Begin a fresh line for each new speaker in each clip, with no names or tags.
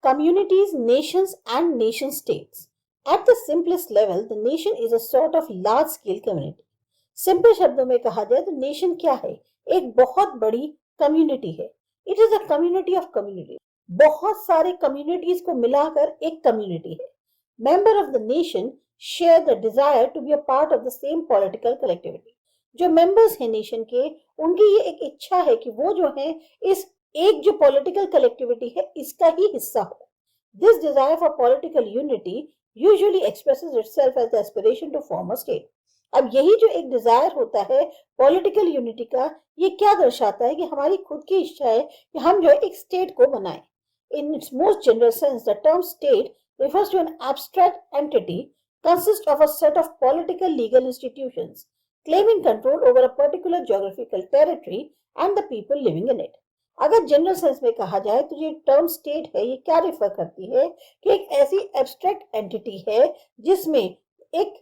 Communities, nations, and nation states. At the simplest level, the nation is a sort of large-scale community. Simple शब्दों में कहा जाए तो nation क्या है? एक बहुत बड़ी कम्युनिटी है. It is a community of community. बहुत सारे कम्युनिटीज को मिलाकर एक कम्युनिटी है. Member of the nation share the desire to be a part of the same political collectivity. जो मेंबर्स हैं नेशन के, उनकी ये एक इच्छा है कि वो जो है इस एक जो पॉलिटिकल कलेक्टिविटी है इसका ही हिस्सा हो. This desire for political unity usually expresses itself as the aspiration to form a state. अब यही जो एक डिजायर होता है पॉलिटिकल यूनिटी का, ये क्या दर्शाता है कि हमारी खुद की इच्छा है कि हम जो है एक स्टेट को बनाएं. In its most general sense the term state refers to an abstract entity consists of a set of political legal institutions claiming control over a particular geographical territory and the people living in it. अगर general sense में कहा जाए तो ये term state है, ये क्या refer करती है कि एक ऐसी एब्स्ट्रैक्ट एंटिटी है जिसमें एक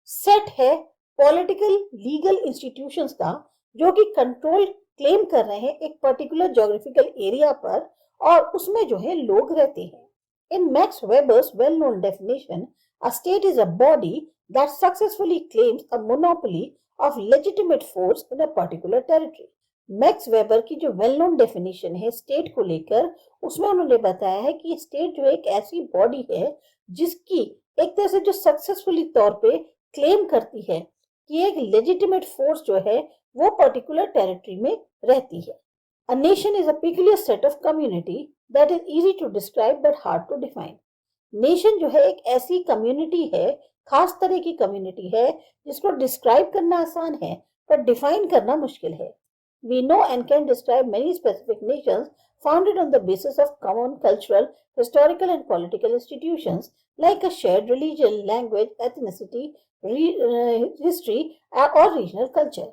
सेट है पॉलिटिकल लीगल इंस्टीट्यूशंस का जो कि कंट्रोल क्लेम कर रहे हैं एक पर्टिकुलर ज्योग्राफिकल एरिया पर और उसमें जो है लोग रहते हैं. In Max Weber's well-known definition, a state is a body that successfully claims a monopoly of legitimate force in a particular territory. Max weber की जो वेल नोन डेफिनेशन है स्टेट को लेकर, उसमें उन्होंने बताया है कि स्टेट जो एक ऐसी बॉडी है जिसकी एक तरह से जो सक्सेसफुली तौर पे क्लेम करती है कि एक लेजिटिमेट फोर्स जो है वो पर्टिकुलर टेरिटरी में रहती है. A nation is a peculiar set of community that is easy to describe but hard to define. Nation जो है एक ऐसी कम्युनिटी है, खास तरह की कम्युनिटी है जिसको डिस्क्राइब करना आसान है पर डिफाइन करना मुश्किल है. We know and can describe many specific nations founded on the basis of common cultural, historical and political institutions like a shared religion, language, ethnicity, history or regional culture.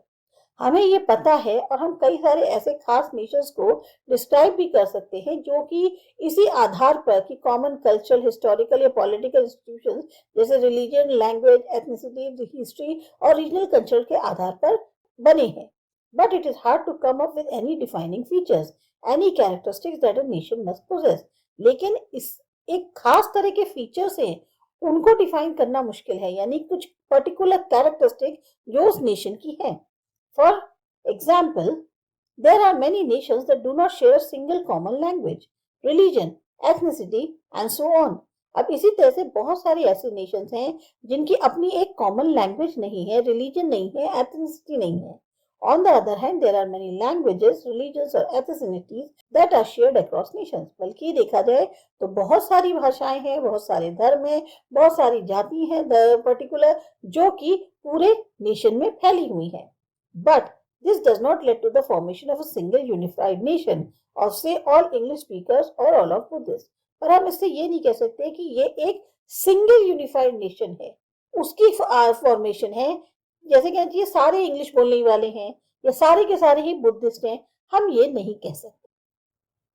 हमें ये पता है और हम कई सारे ऐसे खास नेशंस को डिस्क्राइब भी कर सकते हैं जो कि इसी आधार पर कि कॉमन कल्चरल, हिस्टोरिकल या पॉलिटिकल इंस्टीट्यूशंस जैसे रिलीजन, लैंग्वेज, एथनिसिटी, हिस्ट्री और रीजनल कल्चर के आधार पर बने हैं. But it is hard to come up with any defining features, any characteristics that a nation must possess. लेकिन इस एक खास तरह के फीचर्स हैं, उनको डिफाइन करना मुश्किल है, यानी कुछ पर्टिकुलर कैरेक्टरिस्टिक जो उस नेशन की है. For example, there are many nations that do not share a single common language, religion, ethnicity and so on. अब इसी तरह से बहुत सारे ऐसे नेशंस हैं जिनकी अपनी एक कॉमन लैंग्वेज नहीं है, रिलीजन नहीं है, एथनिसिटी नहीं है. On the other hand, there are many languages, religions और ethnicities that are shared across nations. बल्कि देखा जाए तो बहुत सारी भाषाएं हैं, बहुत सारे धर्म हैं, बहुत सारी जाति हैं पर्टिकुलर जो कि पूरे नेशन में फैली हुई हैं. But this does not lead to the formation of a single unified nation or say all English speakers or all of Buddhists. पर हम इससे ये नहीं कह सकते कि ये एक सिंगल यूनिफाइड नेशन है, उसकी फॉर्मेशन है जैसे कह ये सारे इंग्लिश बोलने वाले हैं या सारे के सारे ही बुद्धिस्ट हैं, हम ये नहीं कह सकते.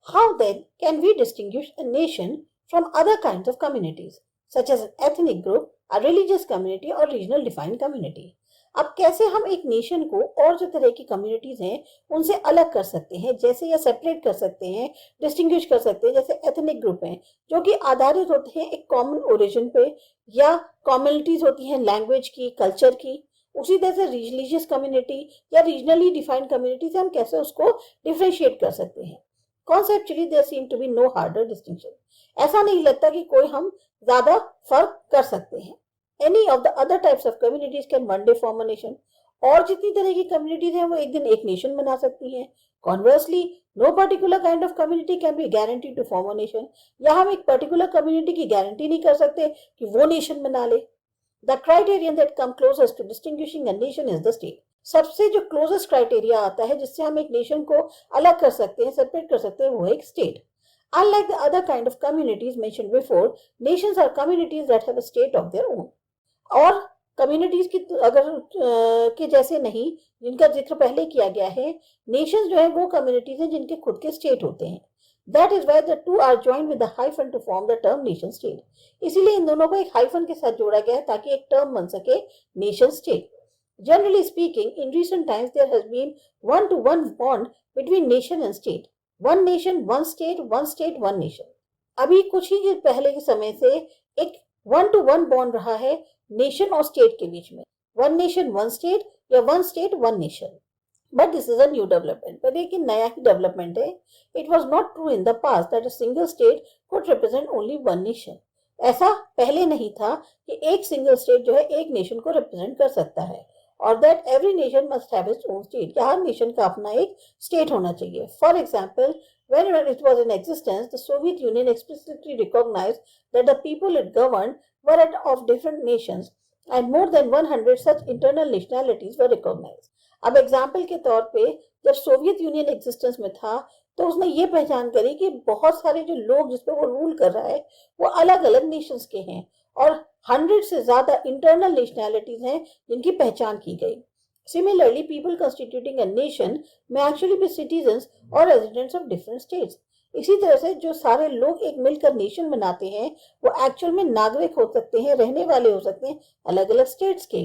How then can we distinguish a nation from other kinds of communities such as an ethnic group, a religious community or regional defined community? अब कैसे हम एक नेशन को और जो तरह की कम्युनिटीज हैं उनसे अलग कर सकते हैं, जैसे या सेपरेट कर सकते हैं, डिस्टिंग्विश कर सकते हैं. जैसे एथनिक ग्रुप हैं जो कि आधारित होते हैं एक कॉमन ओरिजिन पे, या कम्युनिटीज होती हैं लैंग्वेज की, कल्चर की. उसी तरह से रिलीजियस कम्युनिटी या रीजनली डिफाइंड कम्युनिटी से हम कैसे उसको डिफरेंशिएट कर सकते हैं. Conceptually there seem to be no harder distinction. ऐसा नहीं लगता कि कोई हम ज्यादा फर्क कर सकते हैं. Any of the other types of communities can one day form a nation. और जितनी तरह की कम्युनिटीज हैं वो एक दिन एक नेशन बना सकती हैं. Conversely, no particular kind of community can be guaranteed to form a nation. या हम एक पर्टिकुलर कम्युनिटी की गारंटी नहीं कर सकते कि वो नेशन बना ले. The criterion that come closest to distinguishing a nation is the state. सबसे जो क्लोजेस्ट क्राइटेरिया आता है जिससे हम एक नेशन को अलग कर सकते हैं, सेपरेट कर सकते हैं, वो है एक state. Unlike the other kind of communities mentioned before, nations are communities that have a state of their own. और कम्युनिटीज की अगर के जैसे नहीं, जिनका जिक्र पहले किया गया है, नेशंस जो है वो कम्युनिटीज हैं जिनके खुद के स्टेट होते हैं. That is why the two are joined with a hyphen to form the term nation state. इसीलिए इन दोनों को एक हाइफन के साथ जोड़ा गया है ताकि एक टर्म बन सके nation state. Generally speaking, in recent times there has been one-to-one bond between nation and state. One nation, one state, one nation. अभी कुछ ही पहले के समय से एक 1-to-1 बॉन्ड रहा है नेशन और स्टेट के बीच में, वन नेशन वन स्टेट या one state one nation. But this is a new development, पर एक नया ही डेवलपमेंट है। It was not true in the past that a single state could represent only one nation. ऐसा पहले नहीं था कि एक सिंगल स्टेट जो है एक नेशन को रिप्रेजेंट कर सकता है, और that every nation must have its own state, her nation का अपना एक स्टेट होना चाहिए। For example, when it was in existence, the Soviet Union explicitly recognized that the people it governed were of different nations and more than 100 such internal nationalities were recognized. अब example के तौर पे जब Soviet union existence में था तो उसने ये पहचान करी कि बहुत सारे जो लोग जिस पे वो रूल कर रहा है वो अलग अलग नेशंस के हैं, और 100 से ज्यादा इंटरनल नेशनैलिटीज हैं जिनकी पहचान की गई। Similarly, people constituting a nation may actually be citizens or residents of different states. इसी तरह से जो सारे लोग एक मिलकर नेशन बनाते हैं वो एक्चुअल में नागरिक हो सकते हैं, रहने वाले हो सकते हैं अलग अलग स्टेट्स के।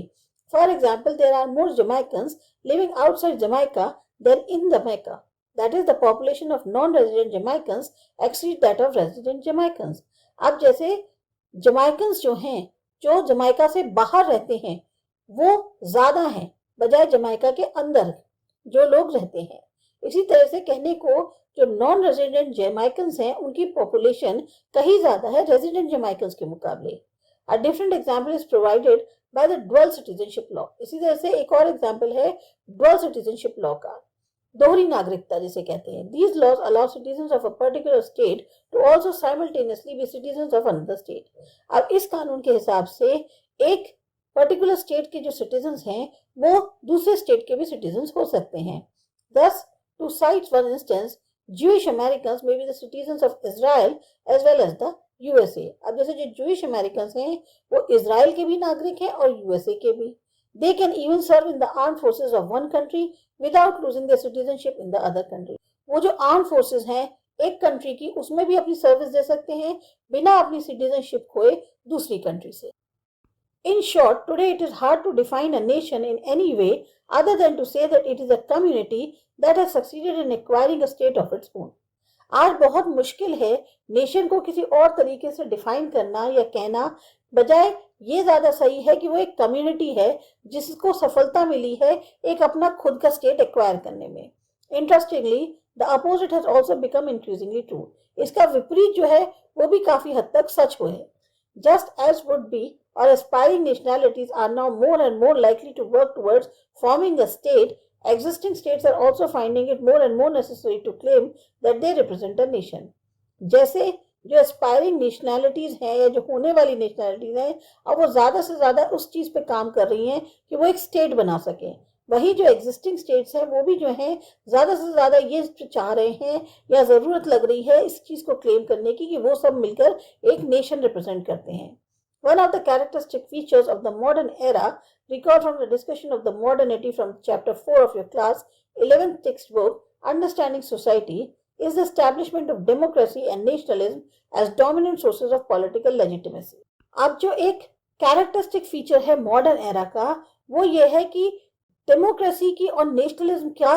For example, there are more Jamaicans living outside Jamaica than in Jamaica, that is the population of non resident Jamaicans exceed that of resident Jamaicans. अब जैसे जमैकन्स जो हैं जो जमैका से बाहर रहते हैं वो ज्यादा हैं बजाय जमैका के अंदर जो लोग रहते हैं। इसी तरह से कहने को जो नॉन रेजिडेंट जमैकन्स हैं उनकी पॉपुलेशन कहीं ज्यादा है रेजिडेंट जमैकन्स के मुकाबले। A different example is provided by the dual citizenship law. इसी तरह से एक और एग्जांपल है डुअल सिटीजनशिप लॉ का, दोहरी नागरिकता जिसे कहते हैं। These laws allow citizens of a particular state to also simultaneously be citizens of another state. अब इस कानून के हिसाब से एक पर्टिकुलर स्टेट के जो सिटीजन्स हैं वो दूसरे स्टेट के भी सिटीजन्स हो सकते हैं। Thus, to cite one instance, Jewish Americans may be the citizens of Israel as well as the USA. अब जैसे जो Jewish Americans हैं वो इजराइल के भी नागरिक हैं और यूएसए के भी। They can even serve in the armed forces of one country without losing their citizenship in the other country. वो जो armed forces हैं एक कंट्री की उसमें भी अपनी सर्विस दे सकते हैं बिना अपनी सिटीजनशिप खोए दूसरी कंट्री से। In short, today it is hard to define a nation in any way other than to say that it is a community that has succeeded in acquiring a state of its own. आज बहुत मुश्किल है nation को किसी और तरीके से define करना या कहना, बजाय ये ज्यादा सही है कि वो एक कम्युनिटी है जिसको सफलता मिली है एक अपना खुद का स्टेट एक्वायर करने में। Interestingly, the opposite has also become increasingly true. इसका विपरीत जो है वो भी काफी हद तक सच हुए है। Just as would be or aspiring nationalities are now more and more likely to work towards forming a state, existing states are also finding it more and more necessary to claim that they represent a nation. जैसे जो aspiring nationalities हैं या जो होने वाली nationalities हैं अब वो ज्यादा से ज्यादा उस चीज पे काम कर रही हैं कि वो एक स्टेट बना सके, वही जो एग्जिस्टिंग स्टेट्स हैं वो भी जो हैं ज्यादा से ज्यादा ये चाह रहे हैं या जरूरत लग रही है इस चीज को क्लेम करने की कि वो सब मिलकर एक नेशन रिप्रेजेंट करते हैं। One of the characteristic features of the modern era, recalled from the discussion of the modernity from chapter 4 of your class 11th textbook, Understanding Society, is the establishment of democracy and nationalism as dominant sources of political legitimacy. अब जो एक characteristic feature है modern era का वो ये है कि democracy की और नेशनलिज्म का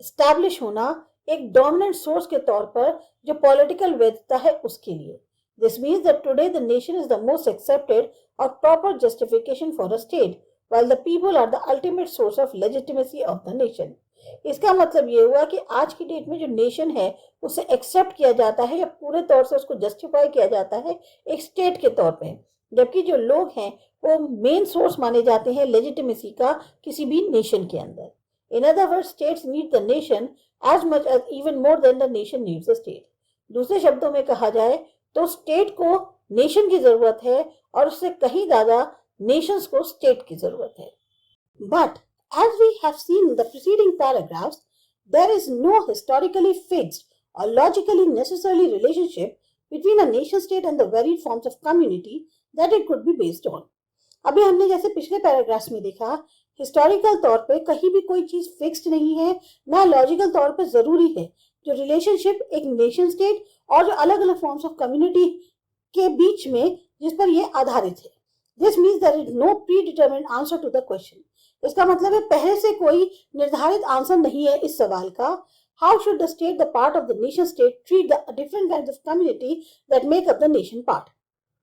establish होना एक dominant source के तौर पर जो political वैधता है उसके लिए। This means that today the nation is the most accepted or proper justification for a state, while the people are the ultimate source of legitimacy of the nation. इसका मतलब ये हुआ कि आज की डेट में जो नेशन है उसे एक्सेप्ट किया जाता है या पूरे तौर से उसको जस्टिफाई किया जाता है एक स्टेट के तौर पे, जबकि जो लोग हैं वो मेन सोर्स माने जाते हैं लेजिटिमेसी का किसी भी नेशन के अंदर। In other words, states need the nation as much as even more than the nation needs the state. दूसरे शब्दों में कहा जाए तो स्टेट को नेशन की जरूरत है और उससे कहीं ज्यादा नेशंस को स्टेट की जरूरत है। But as we have seen in the preceding paragraphs, there is no historically fixed और logically necessary relationship between a nation state and the varied forms of community that it could be based on. अभी हमने जैसे पिछले paragraphs में देखा, historical तौर पे कहीं भी कोई चीज फिक्स्ड नहीं है, ना लॉजिकल तौर पे जरूरी है। जो रिलेशनशिप एक नेशन स्टेट और जो अलग अलग फॉर्म्स ऑफ कम्युनिटी के बीच में जिस पर यह आधारित है, this means there is no predetermined answer to the question. इसका मतलब है पहले से कोई निर्धारित आंसर नहीं है इस सवाल का। How should the state, the part of the nation state, treat the different kinds of community that make up the nation part?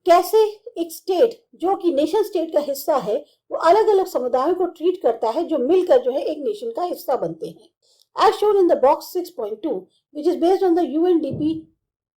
कैसे एक स्टेट जो कि नेशन स्टेट का हिस्सा है वो अलग अलग समुदायों को ट्रीट करता है जो मिलकर जो है एक नेशन का हिस्सा बनते हैं. As shown in the box 6.2, which is based on the UNDP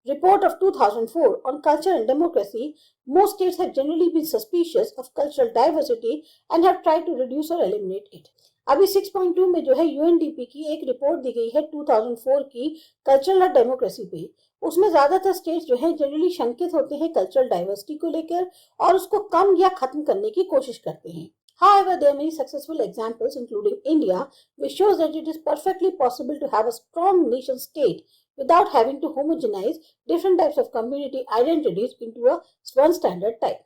report of 2004 on culture and democracy, most states have generally been suspicious of cultural diversity and have tried to reduce or eliminate it. अभी 6.2 में जो है UNDP की एक report दी गई है 2004 की cultural और डेमोक्रेसी पे. उसमें ज्यादातर स्टेट्स जो है जनरली शंकित होते हैं कल्चरल डाइवर्सिटी को लेकर और उसको कम या खत्म करने की कोशिश करते हैं. However, there are many successful examples, including India, which shows that it is perfectly possible to have a strong nation state without having to homogenize different types of community identities into a one standard type.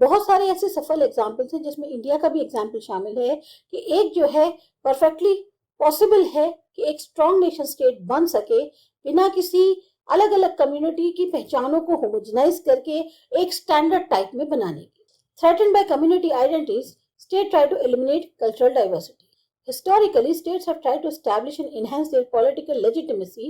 बहुत सारे ऐसे सफल examples हैं जिसमें India का भी example शामिल है कि एक जो है परफेक्टली पॉसिबल है कि एक स्ट्रॉन्ग नेशन स्टेट बन सके बिना किसी अलग अलग कम्युनिटी की पहचानों को होमोजेनाइज करके एक स्टैंडर्ड टाइप में बनाने की. Threatened bye community identities, state try to eliminate cultural diversity. Historically, states have tried to establish and enhance their political legitimacy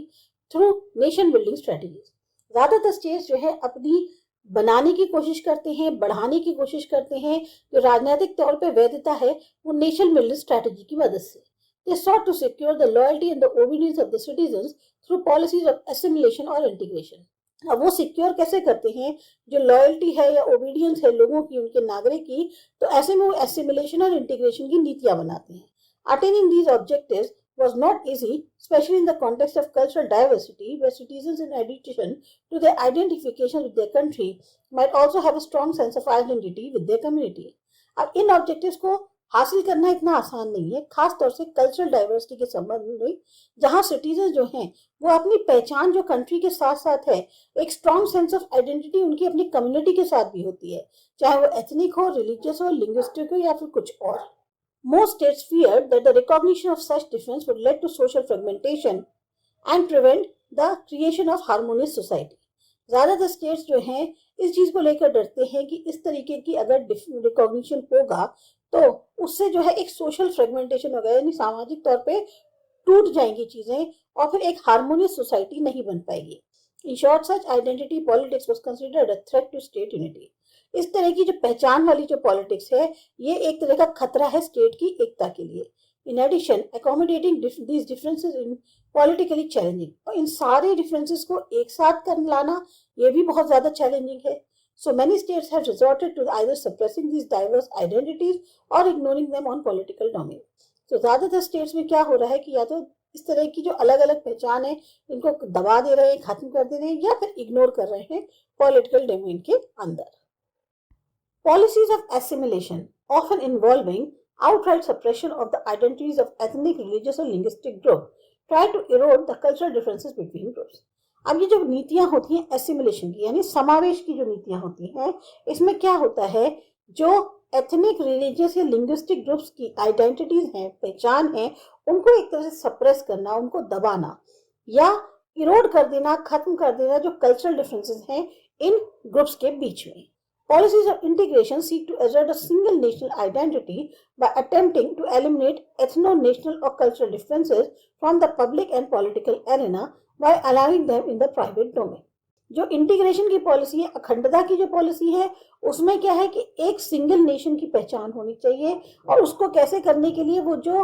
through nation building strategies. ज्यादातर स्टेट्स जो है अपनी बनाने की कोशिश करते हैं, बढ़ाने की कोशिश करते हैं. जो राजनीतिक तौर पे वैधता है वो नेशन बिल्डिंग स्ट्रेटजी की मदद से. They sought to secure the loyalty and the obedience of the citizens through policies of assimilation or integration. अब वो सिक्योर कैसे करते हैं जो लॉयल्टी है या ओबीडियंस है लोगों की, उनके नागरिक की, तो ऐसे में वो एसिमिलेशन और इंटीग्रेशन की नीतियां बनाते हैं. Attaining these objectives was not easy, especially in the context of cultural diversity, where citizens, in addition to their identification with their country, might also have a strong sense of identity with their community. अब इन objectives को हासिल करना इतना आसान नहीं है, खास तौर से कल्चरल डाइवर्सिटी के संबंध में, जहां सिटीजन जो हैं वो अपनी पहचान जो कंट्री के साथ साथ है, एक स्ट्रॉन्ग सेंस ऑफ आइडेंटिटी उनकी अपनी कम्युनिटी के साथ भी होती है, चाहे वो एथनिक हो, रिलीजियस हो, लिंग्विस्टिक हो या फिर कुछ और. Most states feared that the recognition of such difference would lead to social fragmentation and prevent the creation of harmonious society. ज्यादातर स्टेट्स जो हैं इस चीज को लेकर डरते हैं कि इस तरीके की अगर रिकॉग्निशन होगा तो उससे जो है एक सोशल फ्रेगमेंटेशन होगा, यानी सामाजिक तौर पे टूट जाएंगी चीजें और फिर एक हार्मोनियस सोसाइटी नहीं बन पाएगी. In short, such identity politics was considered a threat to state unity. इस तरह की जो पहचान वाली जो पॉलिटिक्स है ये एक तरह का खतरा है स्टेट की एकता के लिए. In addition, accommodating these differences in politically challenging. और इन सारे डिफरेंसेस को एक साथ कर लाना ये भी बहुत ज्यादा चैलेंजिंग है. So many states have resorted to either suppressing these diverse identities or ignoring them on political domain. So ज्यादातर स्टेट्स में क्या हो रहा है कि या तो इस तरह की जो अलग अलग पहचान है इनको दबा दे रहे हैं, खत्म कर दे रहे हैं या फिर इग्नोर कर रहे हैं पॉलिटिकल डोमेन के अंदर. Policies of assimilation, often involving outright suppression of the identities of ethnic, religious or linguistic group, try to erode the cultural differences between groups. अब ये जो नीतियां होती हैं एसिमिलेशन की, यानी समावेश की जो नीतियां होती हैं, इसमें क्या होता है, जो एथनिक, रिलीजियस या लिंग्विस्टिक ग्रुप्स की आइडेंटिटीज हैं, पहचान है, उनको एक तरह से सप्रेस करना, उनको दबाना या इरोड कर देना, खत्म कर देना जो कल्चरल डिफरेंसेस हैं इन ग्रुप्स के बीच में. Policies of integration seek to assert a single national identity by attempting to eliminate ethno-national or cultural differences from the public and political arena by allowing them in the private domain. जो integration की policy है, अखंडता की जो policy है, उसमें क्या है कि एक सिंगल नेशन की पहचान होनी चाहिए और उसको कैसे करने के लिए वो जो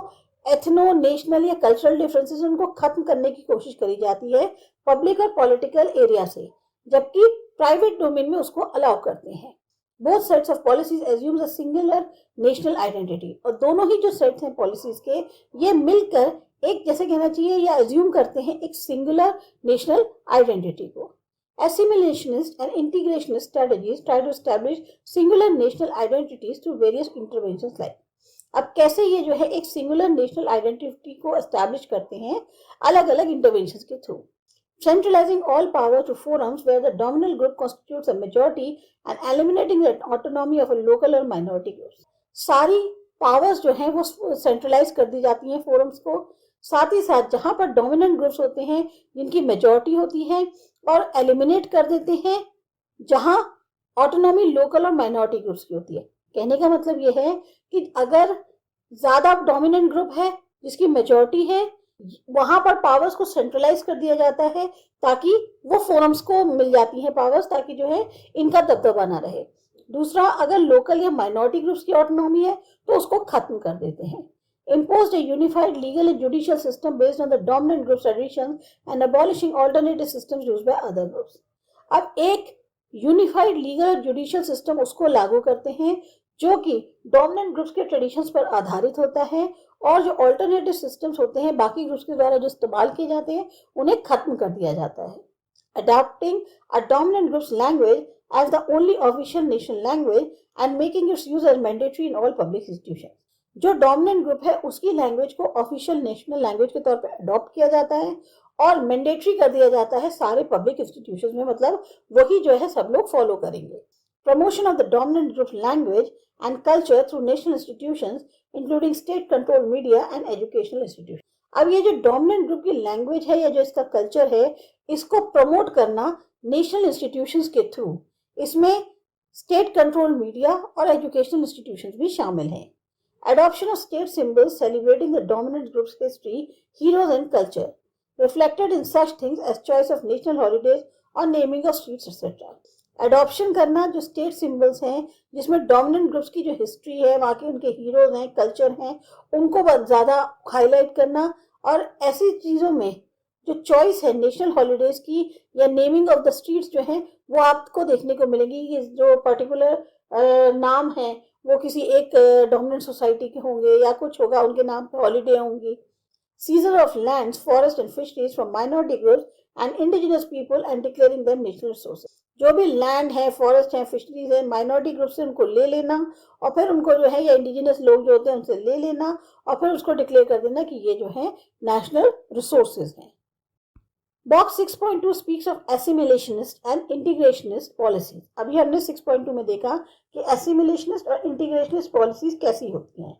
एथनो, नेशनल या कल्चरल डिफरेंसेस उनको खत्म करने की कोशिश करी जाती है पब्लिक और पॉलिटिकल एरिया से, जबकि प्राइवेट डोमेन में उसको अलाउ करते हैं. Both sets of policies assumes a singular national identity. और दोनों ही जो सेट्स हैं पॉलिसीज के ये मिलकर एक, जैसे कहना चाहिए, या एज्यूम करते हैं एक सिंगुलर नेशनल आइडेंटिटी को. Assimilationist and integrationist strategies try to establish singular national identities through various interventions like. अब कैसे ये जो है एक सिंगुलर नेशनल आइडेंटिटी को एस्टैब्लिश करते हैं अलग अलग इंटरवेंशंस के through. Centralizing all power to forums where the dominant group constitutes a majority and eliminating the autonomy of a local or minority groups. सारी पावर्स जो हैं वो सेंट्रलाइज कर दी जाती हैं फोरम्स को, साथ ही साथ जहां पर डोमिनेंट ग्रुप्स होते हैं जिनकी मेजॉरिटी होती है, और एलिमिनेट कर देते हैं जहां ऑटोनॉमी लोकल और माइनॉरिटी ग्रुप्स की होती है. कहने का मतलब ये है कि अगर ज्यादा डोमिनेंट ग्रुप है जिसकी मेजॉरिटी है वहां पर पावर्स को सेंट्रलाइज कर दिया जाता है ताकि वो फोरम्स को मिल जाती हैं पावर्स, ताकि जो है इनका दबदबा ना रहे। दूसरा, अगर लोकल या माइनॉरिटी ग्रुप्स की ऑटोनॉमी है तो उसको खत्म कर देते हैं। Imposed a unified legal and judicial system based on the dominant group's traditions and abolishing alternative systems used by other groups. अब एक यूनिफाइड लीगल और जुडिशियल सिस्टम उसको लागू करते हैं जो कि डोमिनेंट ग्रुप्स के ट्रेडिशंस पर आधारित होता है, और जो अल्टरनेटिव सिस्टम्स होते हैं बाकी ग्रुप्स के द्वारा जो इस्तेमाल किए जाते हैं उन्हें खत्म कर दिया जाता है। Adopting a dominant group's language as the only official national language and making its use as mandatory in all public institutions. जो डोमिनेंट ग्रुप है उसकी लैंग्वेज को ऑफिशियल नेशनल लैंग्वेज के तौर पर अडॉप्ट किया जाता है और मैंडेटरी कर दिया जाता है सारे पब्लिक इंस्टीट्यूशंस में, मतलब वही जो है सब लोग फॉलो करेंगे। Promotion of the dominant group language and culture through national institutions including state control media and educational institution. अब ये जो डोमिनेंट ग्रुप की लैंग्वेज है या जो इसका कल्चर है इसको प्रमोट करना नेशनल इंस्टीट्यूशंस के थ्रू, इसमें स्टेट कंट्रोल मीडिया और एजुकेशनल इंस्टीट्यूशंस भी शामिल हैं। Adoption of state symbols celebrating the dominant group's history, heroes and culture, reflected in such things as choice of national holidays और naming of streets etc. Adoption करना जो state symbols हैं जिसमें dominant groups की जो history है, वहाँ के उनके heroes हैं, culture हैं, उनको बहुत ज़्यादा highlight करना, और ऐसी चीज़ों में जो choice है national holidays की या naming of the streets जो हैं वो आपको देखने को मिलेंगी कि जो particular नाम है वो किसी एक डोमिनेंट सोसाइटी के होंगे या कुछ होगा, उनके नाम पे हॉलीडे होंगी। Scissor of lands, forest and fisheries from minority groups and indigenous people and declaring them national resources. जो भी लैंड है, फॉरेस्ट है, फिशरीज है, माइनॉरिटी ग्रुप से उनको ले लेना और फिर उनको जो है या इंडिजिनस लोग जो होते हैं उनसे ले लेना और फिर उसको डिक्लेयर कर देना कि ये जो है नेशनल रिसोर्सेज हैं। Box 6.2 speaks of assimilationist and integrationist policies. अभी हमने 6.2 में देखा कि एसिमिलेशनिस्ट और इंटीग्रेशनिस्ट पॉलिसीज कैसी होती हैं।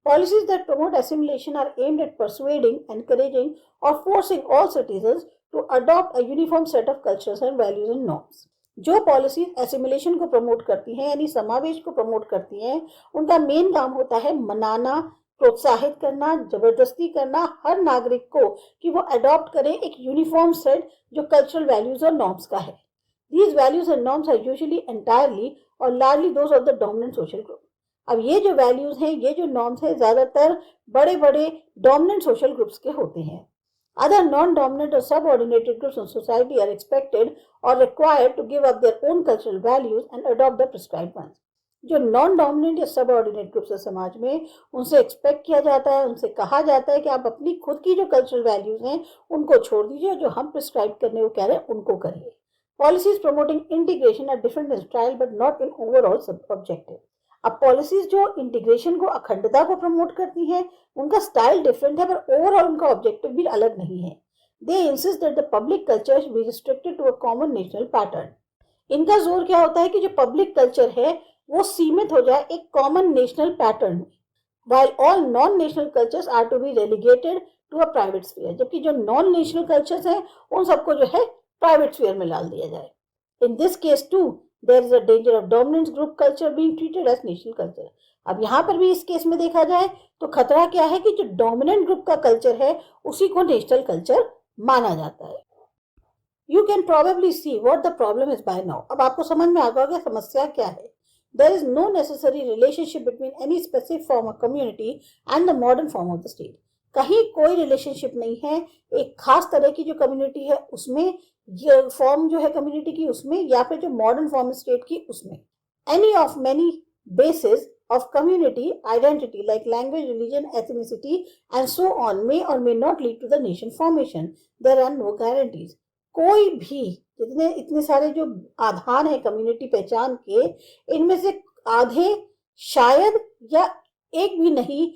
Policies that promote assimilation are aimed at persuading, encouraging और forcing all citizens to adopt a uniform set of cultures and values and norms. जो पॉलिसीज एसिमिलेशन को प्रमोट करती हैं यानी समावेश को प्रमोट करती हैं, उनका मेन काम होता है मनाना, प्रोत्साहित करना, जबरदस्ती करना हर नागरिक को कि वो अडॉप्ट करे एक यूनिफॉर्म सेट जो कल्चरल वैल्यूज और नॉर्म्स का है। These values and norms are usually entirely और largely those of the dominant social group. अब ये जो वैल्यूज हैं, ये जो नॉर्म्स हैं, ज्यादातर बड़े बड़े डोमिनेंट सोशल ग्रुप्स के होते हैं। Other non-dominant or subordinated groups in society are expected or required to give up their own cultural values and adopt the prescribed ones. जो नॉन डोमिनेंट या सबऑर्डिनेट ग्रुप्स है समाज में, उनसे एक्सपेक्ट किया जाता है, उनसे कहा जाता है कि आप अपनी खुद की जो कल्चरल वैल्यूज हैं उनको छोड़ दीजिए, जो हम प्रिस्क्राइब करने को कह रहे हैं उनको करिए। Policies promoting integration are different in style but not in overall objective. अब पॉलिसीज जो इंटीग्रेशन को, अखंडता को प्रमोट करती हैं, उनका स्टाइल डिफरेंट है पर ओवरऑल उनका ऑब्जेक्टिव भी अलग नहीं है। They insist that the public culture should be restricted to a common national pattern. इनका जोर क्या होता है कि जो पब्लिक कल्चर है वो सीमित हो जाए एक कॉमन नेशनल पैटर्न में, while all non-national cultures are to be relegated to a private sphere, जबकि जो नॉन नेशनल कल्चर्स हैं उन सबको जो है प्राइवेट स्फीयर में डाल दिया जाए। In this case too there is a danger of dominant group culture being treated as national culture. अब यहाँ पर भी इस केस में देखा जाए तो खतरा क्या है कि जो डोमिनेंट ग्रुप का कल्चर है उसी को नेशनल कल्चर माना जाता है। You can probably see what the problem is by now. अब आपको समझ में आ गया कि समस्या क्या है। There is no necessary relationship between any specific form of community and the modern form of the state. कहीं कोई रिलेशनशिप नहीं है एक खास तरह की जो कम्युनिटी है उसमें, ये फॉर्म जो है कम्युनिटी की उसमें, या फिर जो मॉडर्न फॉर्म स्टेट की उसमें। Any of many bases of community identity like language, religion, ethnicity and so on may or may not lead to the nation formation. There are no guarantees. कोई भी जितने इतने सारे जो आधार है कम्युनिटी पहचान के, इनमें से आधे शायद या एक भी नहीं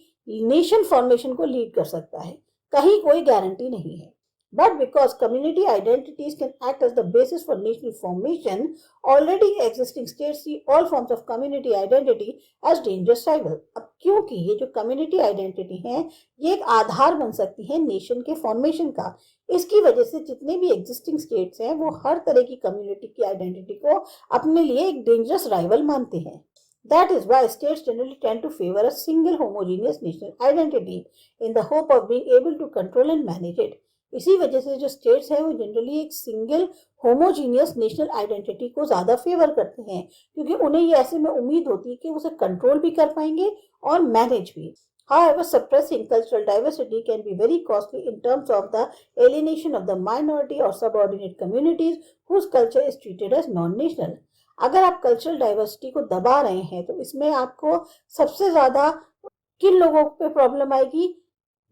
नेशन फॉर्मेशन को लीड कर सकता है, कहीं कोई गारंटी नहीं है। But because community identities can act as the basis for national formation, already existing states see all forms of community identity as dangerous rival. अब क्योंकि ये जो कम्युनिटी आइडेंटिटी है ये एक आधार बन सकती है नेशन के फॉर्मेशन का, इसकी वजह से जितने भी एग्जिस्टिंग स्टेट्स हैं वो हर तरह की कम्युनिटी की आइडेंटिटी को अपने लिए एक डेंजरस राइवल मानते हैं। That is why states generally tend to favor a single homogeneous national identity in the hope of being able to control and manage it. इसी वजह से जो स्टेट्स है वो जनरली एक सिंगल होमोजीनियस नेशनल आइडेंटिटी को ज्यादा फेवर करते हैं, क्योंकि उन्हें ये ऐसे में उम्मीद होती है कि उसे कंट्रोल भी कर पाएंगे और मैनेज भी. However, suppressing cultural diversity can be very costly in terms of the alienation of the minority or subordinate communities whose culture is treated as non-national. अगर आप कल्चरल डाइवर्सिटी को दबा रहे हैं तो इसमें आपको सबसे ज्यादा किन लोगों पे प्रॉब्लम आएगी?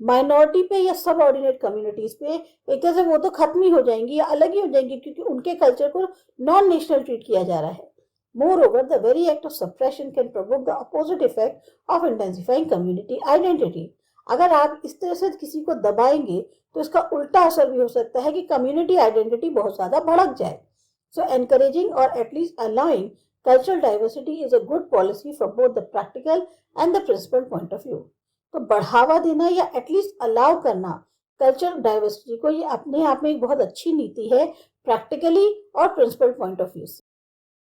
माइनॉरिटी पे या सब ऑर्डिनेट कम्युनिटीज पे. एक तरह से वो तो खत्म ही हो जाएंगी या अलग ही हो जाएंगी, क्योंकि उनके कल्चर को नॉन नेशनल ट्रीट किया जा रहा है. Moreover, the very act of suppression can provoke the opposite effect of intensifying community identity. अगर आप इस तरह से किसी को दबाएंगे तो इसका उल्टा असर भी हो सकता है कि कम्युनिटी आइडेंटिटी बहुत ज्यादा भड़क जाए. So encouraging or at least allowing cultural diversity is a good policy from both the practical and the principled point of view. तो बढ़ावा देना या एटलीस्ट अलाउ करना कल्चरल डाइवर्सिटी को, ये अपने आप में एक बहुत अच्छी नीति है प्रैक्टिकली और प्रिंसिपल पॉइंट ऑफ व्यू से.